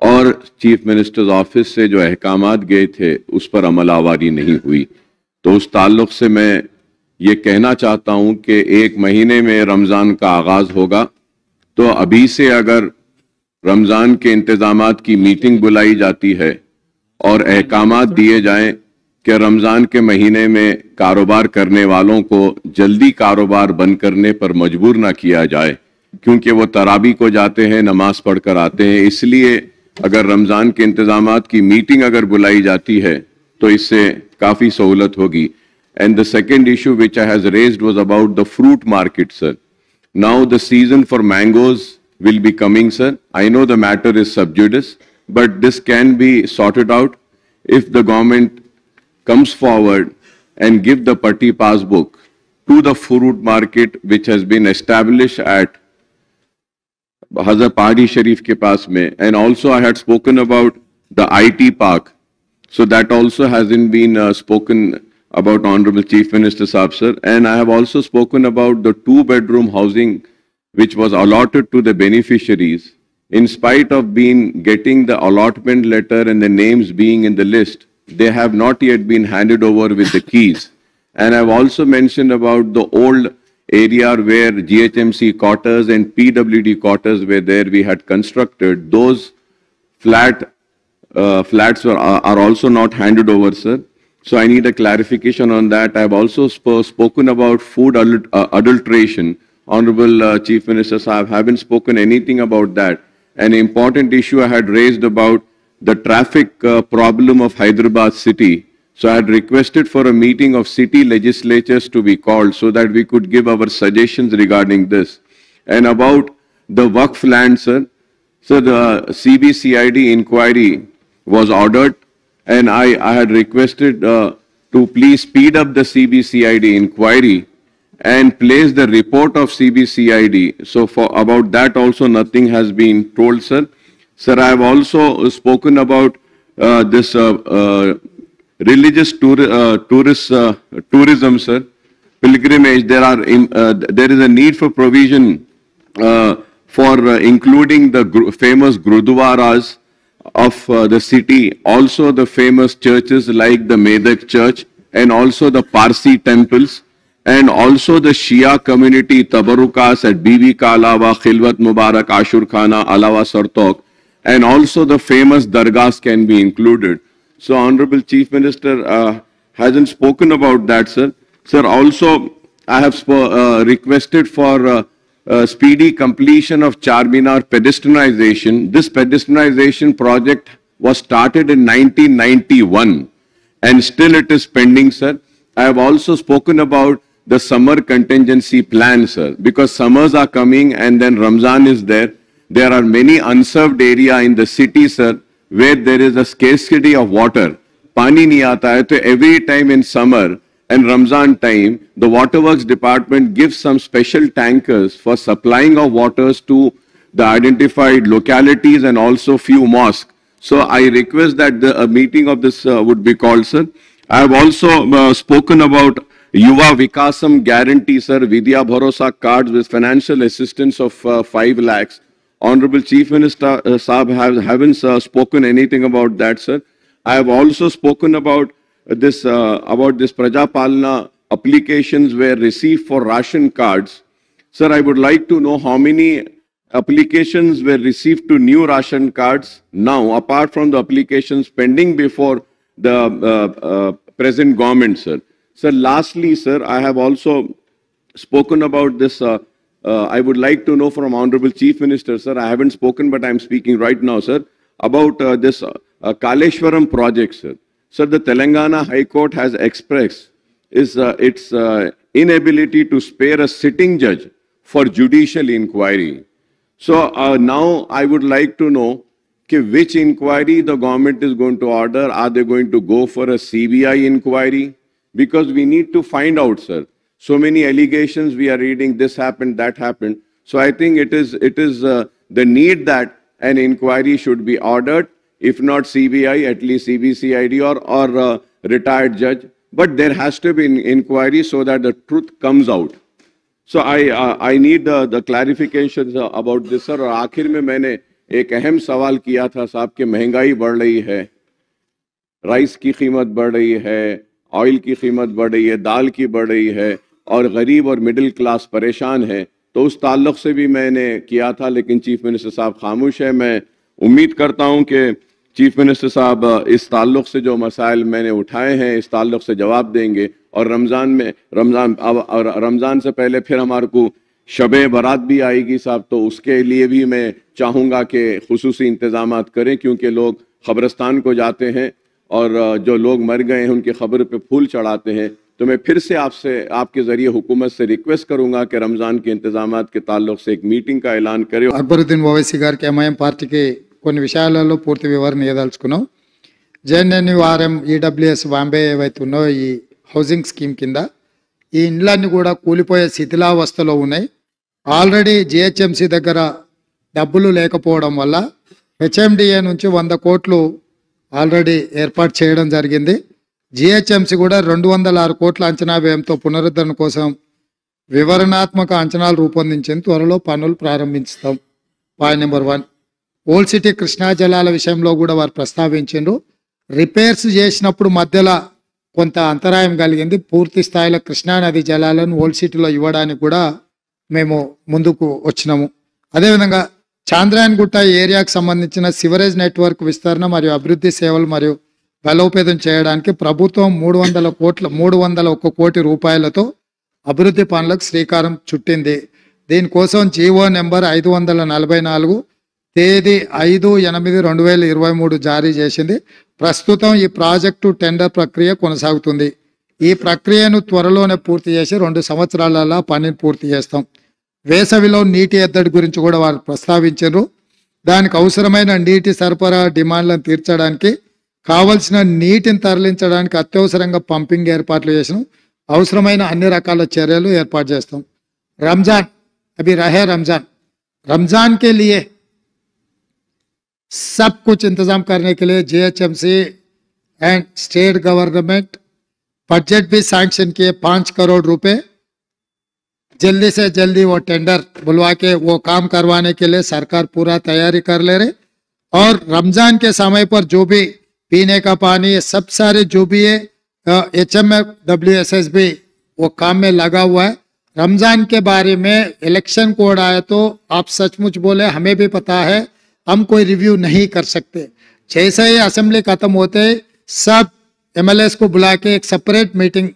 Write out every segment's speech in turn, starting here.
और chief minister's office से जो अहकामात गए थे उस पर अमल आवारी नहीं हुई। तो उस ताल्लुक से मैं ये कहना चाहता हूं कि 1 महीने में रमज़ान का आगाज़ होगा, तो अभी से अगर रमज़ान के इंतजामात की मीटिंग बुलाई जाती है और अहकामात दिए जाएं कि रमज़ान के महीने में कारोबार करने वालों को जल्दी कारोबार बंद करने पर मजबूर ना किया जाए, क्योंकि वो तरावी को जाते हैं, नमाज पढ़कर आते हैं। इसलिए अगर रमज़ान के इंतजामात की मीटिंग अगर बुलाई जाती है तो इससे काफ़ी सहूलत होगी। And the second issue which I has raised was about the fruit market sir. Now the season for mangoes will be coming, sir. I know the matter is sub judice, but this can be sorted out if the government comes forward and give the Patti passbook to the fruit market which has been established at Hazrat Pahadi Sharif ke paas mein. And also I had spoken about the IT park. So that also hasn't been spoken about Honorable Chief Minister Saab sir, and I have also spoken about the 2-bedroom housing which was allotted to the beneficiaries. In spite of getting the allotment letter and the names being in the list, they have not yet been handed over with the keys. And I have also mentioned about the old area where GHMC quarters and PWD quarters were there, we had constructed. Those flats are also not handed over, sir. So I need a clarification on that. I have also spoken about food adulteration. Honorable Chief Minister Saab haven't spoken anything about that. An important issue I had raised about the traffic problem of Hyderabad city. So I had requested for a meeting of city legislatures to be called so that we could give our suggestions regarding this. And about the Waqf land, sir. So the CBCID inquiry was ordered. And I had requested to please speed up the CBCID inquiry and place the report of CBCID. So for about that also nothing has been told, sir. Sir, I have also spoken about this religious tourism, sir. Pilgrimage. There is a need for provision for including the famous Gurudwaras of the city, also the famous churches like the Medak Church and also the Parsi temples, and also the Shia community Tabarukas at Bibi Ka Alawa, Khilwat Mubarak, Ashur Khana, Alawa Sartok, and also the famous dargahs can be included. So Honorable Chief Minister hasn't spoken about that, sir. Sir, also I have requested for speedy completion of Charminar pedestrianization. This pedestrianization project was started in 1991 and still it is pending, sir. I have also spoken about the summer contingency plan, sir, because summers are coming and then Ramzan is there. There are many unserved area in the city, sir, where there is a scarcity of water. Pani nahi aata hai, so every time in summer and Ramzan time, the Waterworks Department gives some special tankers for supplying of waters to the identified localities and also few mosques. So I request that a meeting of this would be called, sir. I have also spoken about Yuva Vikasam guarantee, sir, Vidya Bharosa cards with financial assistance of 5 lakhs. Honorable Chief Minister Saab haven't spoken anything about that, sir. I have also spoken about this Praja Palana applications were received for ration cards. Sir, I would like to know how many applications were received to new ration cards now, apart from the applications pending before the present government, sir. Sir, lastly, sir, I have also spoken about this. I would like to know from Honorable Chief Minister, sir, I haven't spoken, but I'm speaking right now, sir, about this Kaleshwaram project, sir. Sir, the Telangana High Court has expressed its inability to spare a sitting judge for judicial inquiry. So now I would like to know which inquiry the government is going to order. Are they going to go for a CBI inquiry? Because we need to find out, sir. So many allegations we are reading, this happened, that happened. So I think it is the need that an inquiry should be ordered. If not CBI, at least CBCID or retired judge. But there has to be an inquiry so that the truth comes out. So I need the clarifications about this, sir. और आखिर में मैंने एक अहम सवाल किया था साहब कि महंगाई बढ़ रही है, राइस की कीमत बढ़ रही है, ऑयल की कीमत बढ़ रही है, दाल की बढ़ रही है और गरीब और मिडिल क्लास परेशान है। तो उस ताल्लुक से भी मैंने किया था, लेकिन चीफ मिनिस्टर साहब खामोश है। मैं उम्मीद करता हूं कि चीफ मिनिस्टर साहब इस ताल्लुक से जो मसाइल मैंने उठाए हैं इस ताल्लुक से जवाब देंगे। और रमज़ान से पहले फिर हमारे को शबे बारात भी आएगी साहब, तो उसके लिए भी मैं चाहूँगा कि खुसूसी इंतजाम करें, क्योंकि लोग कब्रिस्तान को जाते हैं और जो लोग मर गए हैं उनकी खबर पे फूल चढ़ाते हैं। तो मैं फिर से आपसे आपके ज़रिए हुकूमत से रिक्वेस्ट करूँगा कि रमज़ान के इंतजामात के ताल्लुक से एक मीटिंग का ऐलान करें। అక్బరుద్దీన్ ఓవైసీ గారికి ఎంఐఎం పార్టీకి కొన్ని విషయాలలో పూర్తి వివరణ ఇవ్వదలుచుకున్నాం. జేఎన్ఎన్యూఆర్ఎం ఈడబ్ల్యూఎస్ బాంబే ఏవైతే ఉన్నాయో ఈ హౌసింగ్ స్కీమ్ కింద ఈ ఇండ్లన్నీ కూడా కూలిపోయే శిథిలావస్థలో ఉన్నాయి. ఆల్రెడీ జిహెచ్ఎంసీ దగ్గర డబ్బులు లేకపోవడం వల్ల హెచ్ఎండిఏ నుంచి 100 కోట్లు ఆల్రెడీ ఏర్పాటు చేయడం జరిగింది. జిహెచ్ఎంసీ కూడా 206 కోట్ల అంచనా వ్యయంతో పునరుద్ధరణ కోసం వివరణాత్మక అంచనాలు రూపొందించింది. త్వరలో పనులు ప్రారంభిస్తాం. Point number 1, old city Krishna జలాల విషయంలో కూడా వారు ప్రస్తావించారు. రిపేర్స్ చేసినప్పుడు మధ్యలో కొంత అంతరాయం కలిగింది. పూర్తి స్థాయిలో కృష్ణా నది జలాలను ఓల్డ్ సిటీలో ఇవ్వడానికి కూడా మేము ముందుకు వచ్చినాము. అదేవిధంగా చాంద్రాయన్ గుట్ట ఏరియాకు సంబంధించిన సివరేజ్ నెట్వర్క్ విస్తరణ మరియు అభివృద్ధి సేవలు మరియు బలోపేతం చేయడానికి ప్రభుత్వం 301 కోటి రూపాయలతో అభివృద్ధి పనులకు శ్రీకారం చుట్టింది. దీనికోసం జీవో నెంబర్ 544 తేదీ 5/8/2023 జారీ చేసింది. ప్రస్తుతం ఈ ప్రాజెక్టు టెండర్ ప్రక్రియ కొనసాగుతుంది. ఈ ప్రక్రియను త్వరలోనే పూర్తి చేసి 2 సంవత్సరాలలో పనిని పూర్తి చేస్తాం. వేసవిలో నీటి ఎద్దడి గురించి కూడా వారు ప్రస్తావించారు. దానికి అవసరమైన నీటి సరఫరా డిమాండ్లను తీర్చడానికి కావలసిన నీటిని తరలించడానికి అత్యవసరంగా పంపింగ్ ఏర్పాట్లు చేసినాం. అవసరమైన అన్ని రకాల చర్యలు ఏర్పాటు చేస్తాం. रमजान अभी रहे, रमजान के लिए सब कुछ इंतजाम करने के लिए GHMC and state government budget भी सैंक्शन किए 5 करोड़ रुपए. जल्दी से जल्दी वो टेंडर बुलवा के वो काम करवाने के लिए सरकार पूरा तैयारी कर ले रहे. और रमजान के समय पर जो भी पीने का पानी सब सारे जो भी है HMWSS भी वो काम में लगा हुआ है. रमजान के बारे में इलेक्शन कोड आया तो आप सचमुच बोले, हमें भी पता है, हम कोई रिव्यू नहीं कर सकते. जैसे ही असेंबली खत्म होते सब MLAs को बुला के एक सेपरेट मीटिंग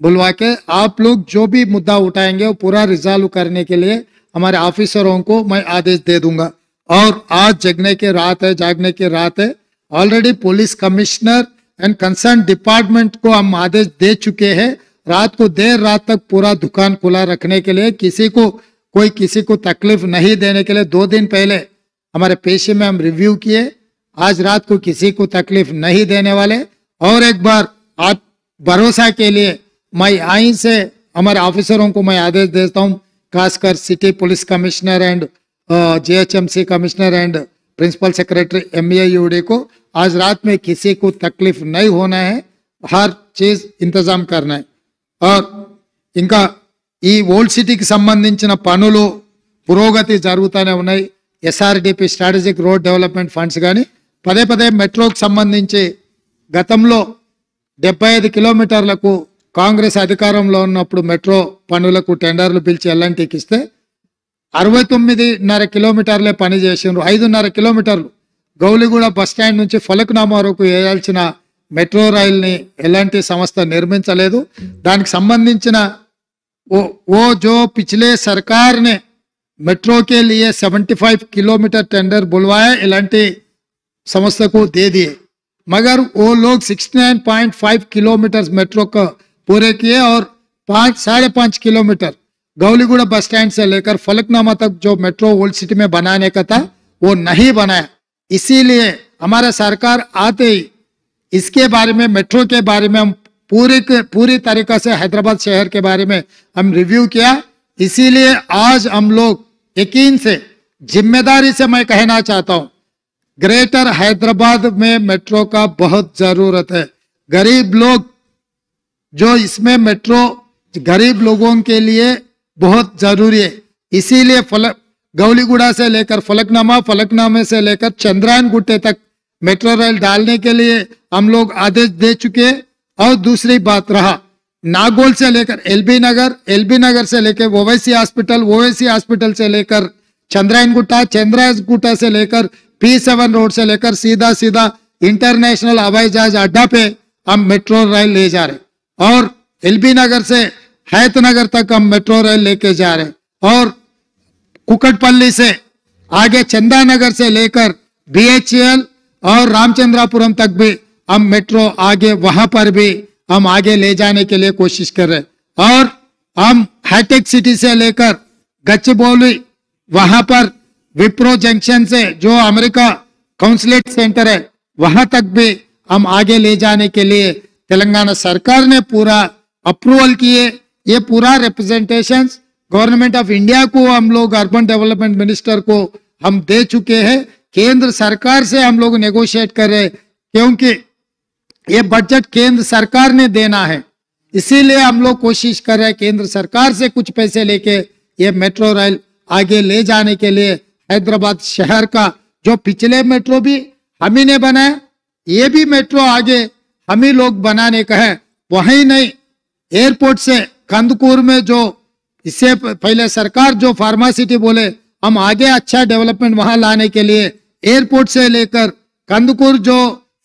बुलवा के आप लोग जो भी मुद्दा उठाएंगे वो पूरा रिजॉल्व करने के लिए हमारे ऑफिसरों को मैं आदेश दे दूंगा. और आज जागने की रात है. Already police commissioner and concern department को हम आदेश दे चुके हैं रात को देर रात तक पूरा दुकान खुला रखने के लिए, किसी को तकलीफ नहीं देने के लिए. 2 दिन पहले हमारे पेशे में हम रिव्यू किए. आज रात को किसी को तकलीफ नहीं देने वाले. और एक बार आप भरोसा के लिए मैं आई से हमारे ऑफिसरों को मैं आदेश देता हूँ, खासकर city police commissioner and GHMC commissioner and principal secretary MAUD को आज रात में किसी को तकलीफ नहीं होना है, हर चीज इंतजाम करना है. और ఇంకా ఈ ఓల్డ్ సిటీకి సంబంధించిన పనులు పురోగతి జరుగుతూనే ఉన్నాయి. SRDP strategic road development funds కానీ పదే మెట్రోకి సంబంధించి గతంలో 75 కిలోమీటర్లకు కాంగ్రెస్ అధికారంలో ఉన్నప్పుడు మెట్రో పనులకు టెండర్లు పిలిచి ఎల్ఎన్టీకి ఇస్తే 69.5 కిలోమీటర్లే పని చేసిండ్రు. 5.5 కిలోమీటర్లు గౌలిగూడ బస్ స్టాండ్ నుంచి ఫలక్నామా వరకు వేయాల్సిన మెట్రో రైల్ని ఎలాంటి సంస్థ నిర్మించలేదు. దానికి సంబంధించిన वो जो पिछले सरकार ने मेट्रो के लिए 75 किलोमीटर टेंडर बुलवाया एलांटी संस्था को दे दिए, मगर वो लोग 69.5 किलोमीटर मेट्रो का पूरे किए और 5.5 किलोमीटर गौलीगुड़ा बस स्टैंड से लेकर फलकनामा तक जो मेट्रो ओल्ड सिटी में बनाने का था वो नहीं बनाया. इसीलिए हमारा सरकार आते ही इसके बारे में मेट्रो के बारे में हम पूरी तरीका से हैदराबाद शहर के बारे में हम रिव्यू किया. इसीलिए आज हम लोग यकीन से जिम्मेदारी से मैं कहना चाहता हूं, ग्रेटर हैदराबाद में मेट्रो का बहुत जरूरत है. गरीब लोग जो इसमें मेट्रो गरीब लोगों के लिए बहुत जरूरी है. इसीलिए गौलीगुड़ा से लेकर फलकनामा, फलकनामे से लेकर चंद्रायन गुट्टे तक मेट्रो रेल डालने के लिए हम लोग आदेश दे चुके हैं। और दूसरी बात रहा नागौल से लेकर एलबी नगर, एलबी नगर से लेकर ओवैसी हॉस्पिटल, ओवैसी हॉस्पिटल से लेकर चंद्रायन गुट्टा, चंद्रायन गुट्टा से लेकर P7 रोड से लेकर सीधा सीधा इंटरनेशनल हवाई जहाज अड्डा पे हम मेट्रो रेल ले जा रहे। और एलबी नगर से हैत नगर तक हम मेट्रो रेल लेके जा रहे। और कुकटपल्ली से आगे चंदा नगर से लेकर BHEL और रामचंद्रापुरम तक भी हम मेट्रो आगे वहां पर भी हम आगे ले जाने के लिए कोशिश कर रहे हैं। और हम हाईटेक सिटी से लेकर गच्चीबौली वहां पर विप्रो जंक्शन से जो अमेरिका काउंसलेट सेंटर है वहां तक भी हम आगे ले जाने के लिए तेलंगाना सरकार ने पूरा अप्रूवल किए। ये पूरा रिप्रेजेंटेशन गवर्नमेंट ऑफ इंडिया को हम लोग अर्बन डेवलपमेंट मिनिस्टर को हम दे चुके हैं। केंद्र सरकार से हम लोग नेगोशिएट कर रहे हैं क्योंकि ये बजट केंद्र सरकार ने देना है, इसीलिए हम लोग कोशिश कर रहे हैं केंद्र सरकार से कुछ पैसे लेके ये मेट्रो रेल आगे ले जाने के लिए। हैदराबाद शहर का जो पिछले मेट्रो भी हम ही ने बनाया, ये भी मेट्रो आगे हम ही लोग बनाने का है। वही नहीं, एयरपोर्ट से कंदकूर में जो इससे पहले सरकार जो फार्मा सिटी बोले हम आगे अच्छा डेवलपमेंट वहां लाने के लिए एयरपोर्ट से लेकर कंदकूर जो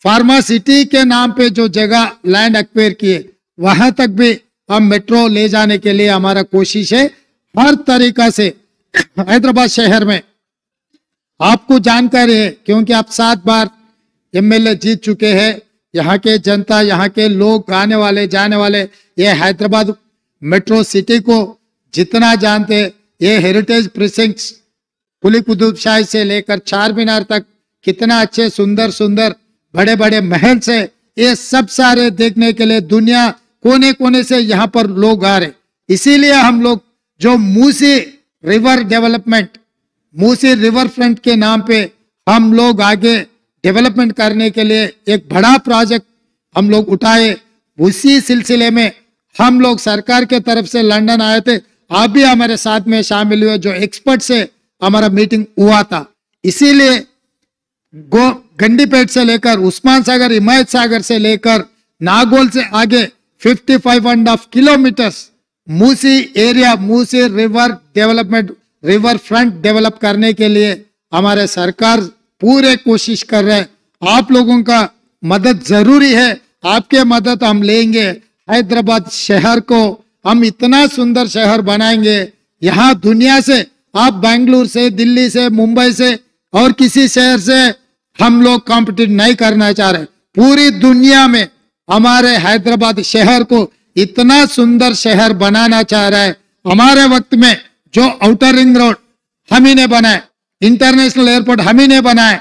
फार्मा सिटी के नाम पे जो जगह लैंड एक्वायर किए वहां तक भी हम मेट्रो ले जाने के लिए हमारा कोशिश है। हर तरीका से हैदराबाद शहर में आपको जानकारी है क्योंकि आप 7 बार MLA जीत चुके हैं। यहाँ के जनता, यहाँ के लोग आने वाले जाने वाले ये हैदराबाद मेट्रो सिटी को जितना जानते, ये हेरिटेज प्रिसिंक्ट्स कुली कुतुब शाही से लेकर चार मीनार तक कितना अच्छे सुंदर सुंदर बड़े बड़े महल से, ये सब सारे देखने के लिए दुनिया कोने कोने से यहाँ पर लोग आ रहे। इसीलिए हम लोग जो Musi river development, Musi river front के नाम पे हम लोग आगे डेवलपमेंट करने के लिए एक बड़ा प्रोजेक्ट हम लोग उठाए। उसी सिलसिले में हम लोग सरकार के तरफ से लंदन आए थे, आप भी हमारे साथ में शामिल हुए, जो एक्सपर्ट से हमारा मीटिंग हुआ था। इसीलिए गंडीपेट से लेकर उस्मान सागर, हिमायत सागर से लेकर नागौल से आगे 55.5 kilometres Musi area, Musi river development, river front develop करने के लिए हमारे सरकार पूरे कोशिश कर रहे हैं। आप लोगों का मदद जरूरी है, आपके मदद हम लेंगे। हैदराबाद शहर को हम इतना सुंदर शहर बनाएंगे, यहाँ दुनिया से आप बेंगलुरु से, दिल्ली से, मुंबई से और किसी शहर से हम लोग कॉम्पिटिट नहीं करना चाह रहे। पूरी दुनिया में हमारे हैदराबाद शहर को इतना सुंदर शहर बनाना चाह रहा है। हमारे वक्त में जो आउटर रिंग रोड हम ही ने बनाए, इंटरनेशनल एयरपोर्ट हम ही ने बनाए,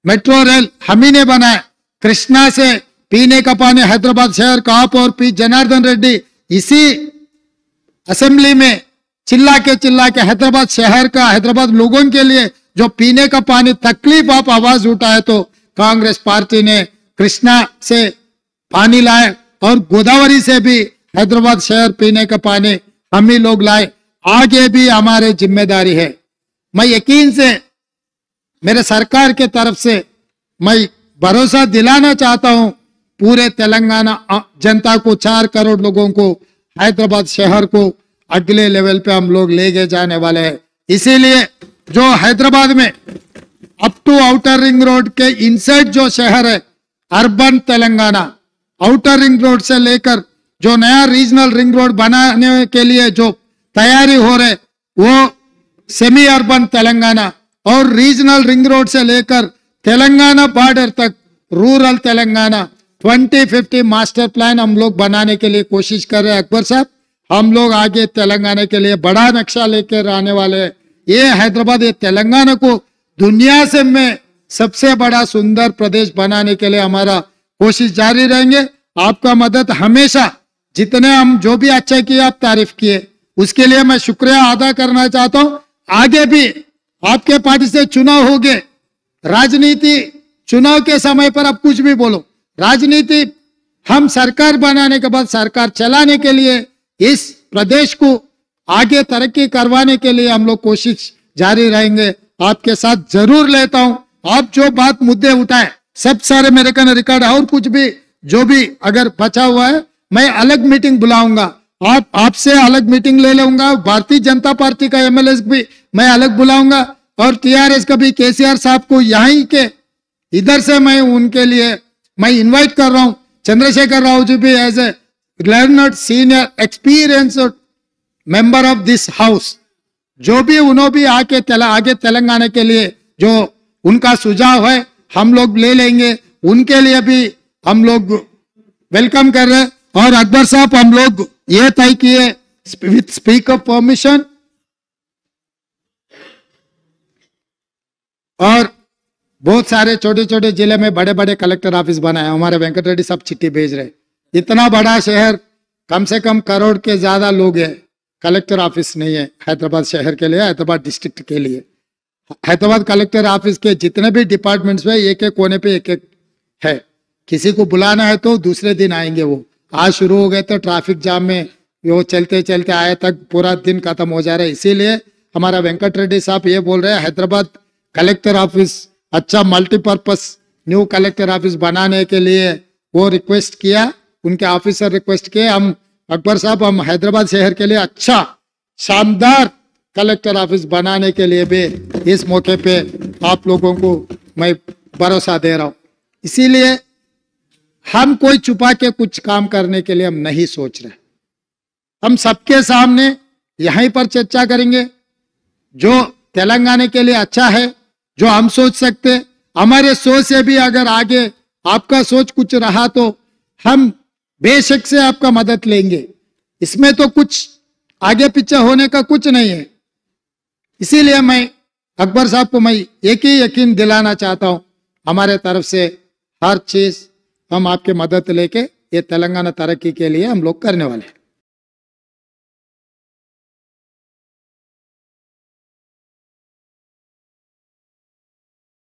मेट्रो रेल हम ही ने बनाए, कृष्णा से पीने का पानी हैदराबाद शहर का आप और पी जनार्दन रेड्डी इसी असेंबली में चिल्ला के हैदराबाद शहर का, हैदराबाद लोगों के लिए जो पीने का पानी तकलीफ आप आवाज उठाए तो कांग्रेस पार्टी ने कृष्णा से पानी लाए और गोदावरी से भी हैदराबाद शहर पीने का पानी हम ही लोग लाए। आगे भी हमारी जिम्मेदारी है। मैं यकीन से मेरे सरकार के तरफ से मैं भरोसा दिलाना चाहता हूं पूरे तेलंगाना जनता को, 4 करोड़ लोगों को, हैदराबाद शहर को अगले लेवल पे हम लोग लेके जाने वाले हैं। इसीलिए जो हैदराबाद में up to outer ring road के इनसाइड जो शहर है urban Telangana, outer ring road से लेकर जो नया रीजनल रिंग रोड बनाने के लिए जो तैयारी हो रहे वो सेमी अर्बन तेलंगाना, और रीजनल रिंग रोड से लेकर तेलंगाना बॉर्डर तक रूरल तेलंगाना 2050 मास्टर प्लान हम लोग बनाने के लिए कोशिश कर रहे हैं। अकबर साहब, हम लोग आगे तेलंगाना के लिए बड़ा नक्शा लेकर आने वाले हैं। ये हैदराबाद, ये तेलंगाना को दुनिया से में सबसे बड़ा सुंदर प्रदेश बनाने के लिए हमारा कोशिश जारी रहेंगे। आपका मदद हमेशा, जितने हम जो भी अच्छा किए आप तारीफ किए, उसके लिए मैं शुक्रिया अदा करना चाहता हूं। आगे भी आपके पार्टी से चुनाव हो गए, राजनीति चुनाव के समय पर आप कुछ भी बोलो, राजनीति हम सरकार बनाने के बाद सरकार चलाने के लिए, इस प्रदेश को आगे तरक्की करवाने के लिए हम लोग कोशिश जारी रहेंगे, आपके साथ जरूर लेता हूं। आप जो बात मुद्दे उठाए सब सारे मेरे का रिकॉर्ड, और कुछ भी जो भी अगर बचा हुआ है मैं अलग मीटिंग बुलाऊंगा, आपसे अलग मीटिंग ले लूंगा। भारतीय जनता पार्टी का एमएलए भी मैं अलग बुलाऊंगा, और टीआरएस का भी केसीआर साहब को यहीं के इधर से मैं उनके लिए मैं इनवाइट कर रहा हूं। चंद्रशेखर राव जी भी as a learned senior experienced member of this house, जो भी उन्होंने भी आगे तेलंगाना के लिए जो उनका सुझाव है हम लोग ले लेंगे, उनके लिए भी हम लोग वेलकम कर रहे हैं। और अकबर साहब हम लोग ये तय किए विथ स्पीकर परमिशन, और बहुत सारे छोटे छोटे जिले में बड़े बड़े कलेक्टर ऑफिस बनाए, हमारे वेंकट रेड्डी सब चिट्ठी भेज रहे। इतना बड़ा शहर, कम से कम करोड़ के ज्यादा लोग हैं, कलेक्टर ऑफिस नहीं है हैदराबाद शहर के लिए, हैदराबाद डिस्ट्रिक्ट के लिए। हैदराबाद कलेक्टर ऑफिस के जितने भी डिपार्टमेंट्स में एक एक कोने पे एक एक है, किसी को बुलाना है तो दूसरे दिन आएंगे। वो आज शुरू हो गए तो ट्रैफिक जाम में वो चलते चलते आए तक पूरा दिन खत्म हो जा रहा है। इसीलिए हमारा वेंकट रेड्डी साहब ये बोल रहे हैं हैदराबाद कलेक्टर ऑफिस अच्छा मल्टीपर्पस न्यू कलेक्टर ऑफिस बनाने के लिए वो रिक्वेस्ट किया, उनके ऑफिसर रिक्वेस्ट किए। हम अकबर साहब हम हैदराबाद शहर के लिए अच्छा शानदार कलेक्टर ऑफिस बनाने के लिए भी इस मौके पे आप लोगों को मैं भरोसा दे रहा हूं। इसीलिए हम कोई छुपा के कुछ काम करने के लिए हम नहीं सोच रहे, हम सबके सामने यहीं पर चर्चा करेंगे जो तेलंगाना के लिए अच्छा है, जो हम सोच सकते। हमारे सोच से भी अगर आगे आपका सोच कुछ रहा तो हम बेशक से आपका मदद लेंगे, इसमें तो कुछ आगे पीछे होने का कुछ नहीं है। इसीलिए मैं अकबर साहब को मैं एक ही यकीन दिलाना चाहता हूं, हमारे तरफ से हर चीज हम आपके मदद लेके ये तेलंगाना तरक्की के लिए हम लोग करने वाले हैं।